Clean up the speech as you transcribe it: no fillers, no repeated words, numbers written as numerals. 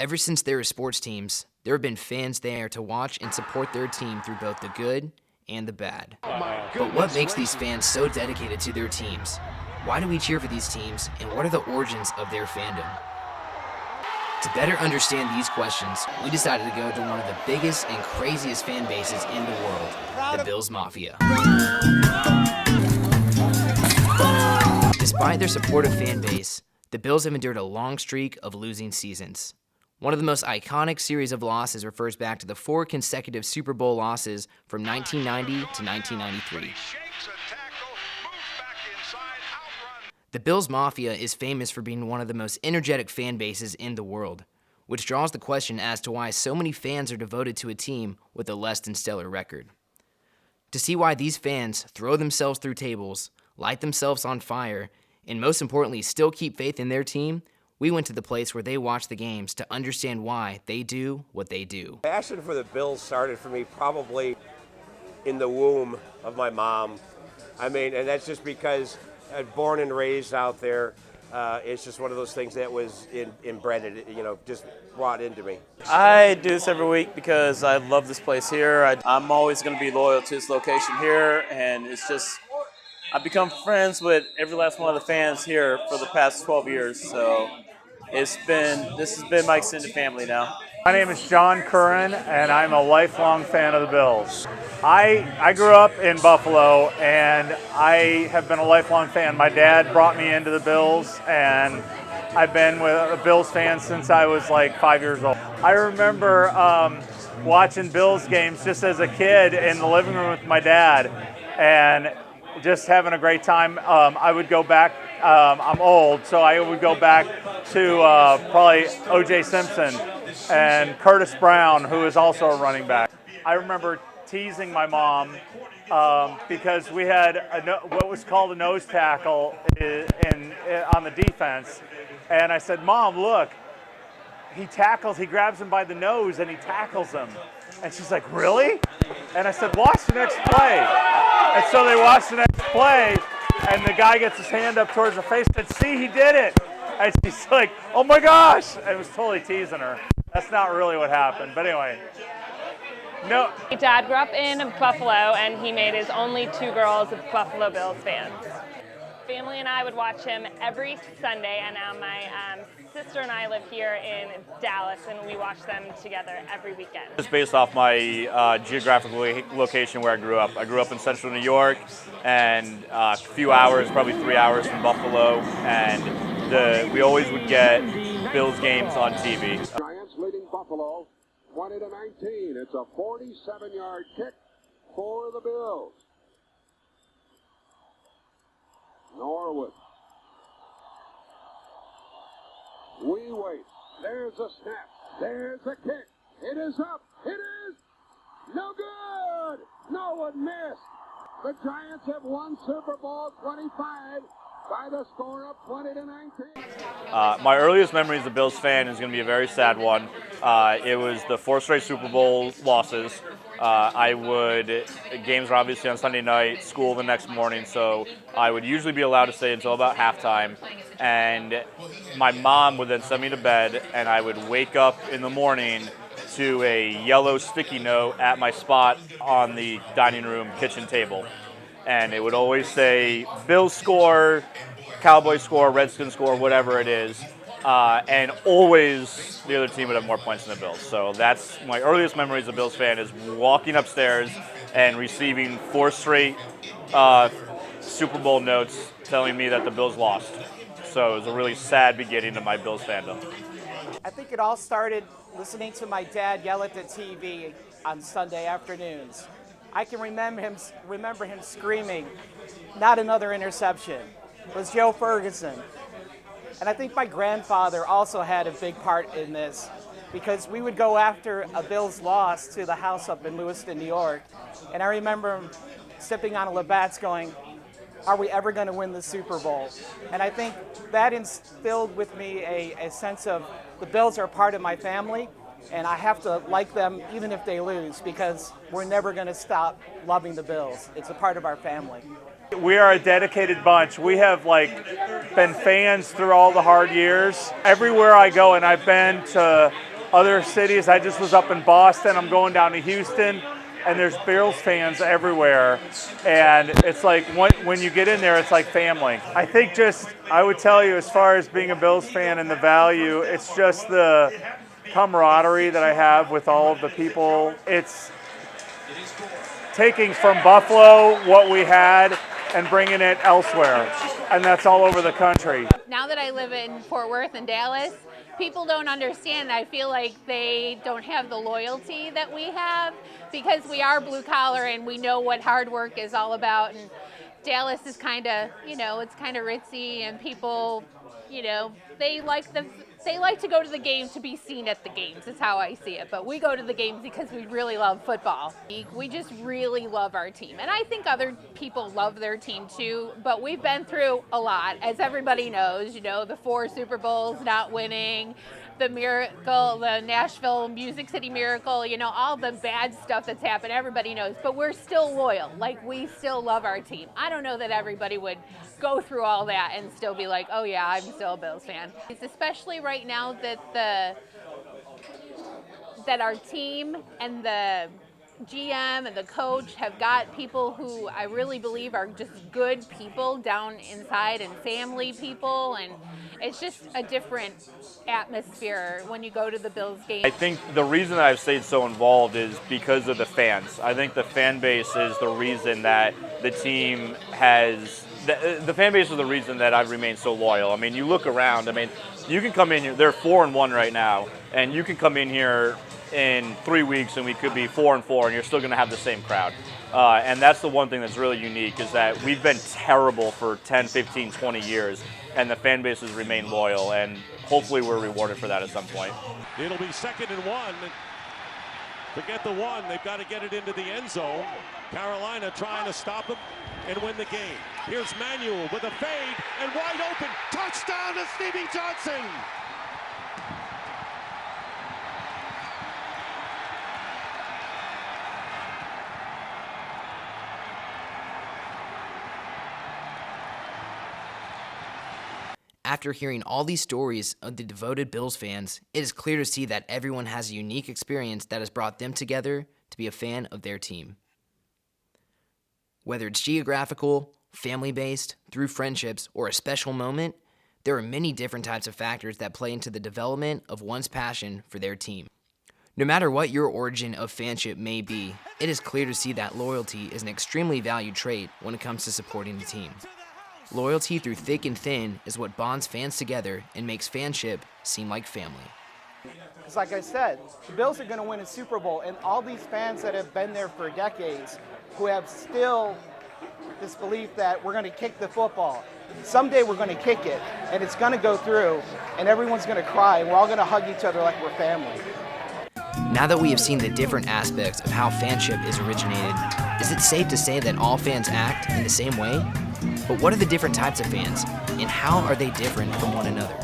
Ever since there were sports teams, there have been fans there to watch and support their team through both the good and the bad. But what makes these fans so dedicated to their teams? Why do we cheer for these teams, and what are the origins of their fandom? To better understand these questions, we decided to go to one of the biggest and craziest fan bases in the world, the Bills Mafia. Despite their supportive fan base, the Bills have endured a long streak of losing seasons. One of the most iconic series of losses refers back to the 4 consecutive Super Bowl losses from 1990 to 1993. The Bills Mafia is famous for being one of the most energetic fan bases in the world, which draws the question as to why so many fans are devoted to a team with a less than stellar record. To see why these fans throw themselves through tables, light themselves on fire, and most importantly, still keep faith in their team, we went to the place where they watch the games to understand why they do what they do. Passion for the Bills started for me probably in the womb of my mom. And that's just because I was born and raised out there. It's just one of those things that was inbred, just brought into me. I do this every week because I love this place here. I'm always going to be loyal to this location here, and it's just, I've become friends with every last one of the fans here for the past 12 years, so this has been my extended family now. My name is John Curran, and I'm a lifelong fan of the Bills. I grew up in Buffalo, and I have been a lifelong fan. My dad brought me into the Bills, and I've been with a Bills fan since I was like 5 years old. I remember watching Bills games just as a kid in the living room with my dad, and just having a great time. I would go back, I'm old, so I would go back to probably O.J. Simpson and Curtis Brown, who is also a running back. I remember teasing my mom because we had what was called a nose tackle on the defense. And I said, "Mom, look, he grabs him by the nose and he tackles him." And she's like, "Really?" And I said, "Watch the next play." And so they watched the next play, and the guy gets his hand up towards the face and said, "See, he did it." And she's like, "Oh my gosh." I was totally teasing her. That's not really what happened. But anyway. No. My dad grew up in Buffalo, and he made his only 2 girls Buffalo Bills fans. Family and I would watch him every Sunday, and now my sister and I live here in Dallas, and we watch them together every weekend. It's based off my geographical location where I grew up. I grew up in central New York, and a few hours, probably 3 hours from Buffalo, and we always would get Bills games on TV. Giants leading Buffalo 20-19. It's a 47-yard kick for the Bills. Norwood. We wait. There's a snap. There's a kick. It is up. It is no good. No one missed. The Giants have won Super Bowl 25 by the score of 20-19. My earliest memory as a Bills fan is going to be a very sad one. It was the 4 straight Super Bowl losses. Games were obviously on Sunday night, school the next morning, so I would usually be allowed to stay until about halftime. And my mom would then send me to bed, and I would wake up in the morning to a yellow sticky note at my spot on the dining room kitchen table. And it would always say, Bills score, Cowboys score, Redskins score, whatever it is. And always the other team would have more points than the Bills. So that's my earliest memory as a Bills fan, is walking upstairs and receiving 4 straight Super Bowl notes telling me that the Bills lost. So it was a really sad beginning of my Bills fandom. I think it all started listening to my dad yell at the TV on Sunday afternoons. I can remember him screaming, "Not another interception." It was Joe Ferguson. And I think my grandfather also had a big part in this, because we would go after a Bills loss to the house up in Lewiston, New York. And I remember him sipping on a Labatt's going, "Are we ever going to win the Super Bowl?" And I think that instilled with me a sense of the Bills are part of my family, and I have to like them even if they lose, because we're never going to stop loving the Bills. It's a part of our family. We are a dedicated bunch. We have been fans through all the hard years. Everywhere I go, and I've been to other cities. I just was up in Boston. I'm going down to Houston, and there's Bills fans everywhere. And it's like when you get in there, it's like family. I think I would tell you, as far as being a Bills fan and the value, it's just the camaraderie that I have with all of the people. It's taking from Buffalo what we had and bringing it elsewhere, and that's all over the country. Now that I live in Fort Worth and Dallas, people don't understand. I feel like they don't have the loyalty that we have because we are blue collar and we know what hard work is all about. And Dallas is kind of, it's kind of ritzy, and people, they like to go to the game to be seen at the games. Is how I see it. But we go to the games because we really love football. We just really love our team. And I think other people love their team too, but we've been through a lot. As everybody knows, the 4 Super Bowls not winning, the miracle, the Nashville Music City miracle, all the bad stuff that's happened, everybody knows. But we're still loyal. We still love our team. I don't know that everybody would go through all that and still be like, oh yeah, I'm still a Bills fan. It's especially right now that our team and the GM and the coach have got people who I really believe are just good people down inside and family people, and it's just a different atmosphere when you go to the Bills game. I think the reason that I've stayed so involved is because of the fans. I think the fan base is the reason that the team has, the fan base is the reason that I've remained so loyal. I mean, you look around, you can come in here, they're 4-1 right now, and you can come in here in 3 weeks and we could be 4-4 and you're still going to have the same crowd. And that's the one thing that's really unique, is that we've been terrible for 10, 15, 20 years, and the fan base has remained loyal, and hopefully we're rewarded for that at some point. It'll be 2nd and 1. Forget the 1. They've got to get it into the end zone. Carolina trying to stop him and win the game. Here's Manuel with a fade and wide open. Touchdown to Stevie Johnson. After hearing all these stories of the devoted Bills fans, it is clear to see that everyone has a unique experience that has brought them together to be a fan of their team. Whether it's geographical, family-based, through friendships, or a special moment, there are many different types of factors that play into the development of one's passion for their team. No matter what your origin of fanship may be, it is clear to see that loyalty is an extremely valued trait when it comes to supporting the team. Loyalty through thick and thin is what bonds fans together and makes fanship seem like family. Because like I said, the Bills are going to win a Super Bowl, and all these fans that have been there for decades who have still this belief that we're going to kick the football. Someday we're going to kick it, and it's going to go through, and everyone's going to cry, and we're all going to hug each other like we're family. Now that we have seen the different aspects of how fanship is originated, is it safe to say that all fans act in the same way? But what are the different types of fans, and how are they different from one another?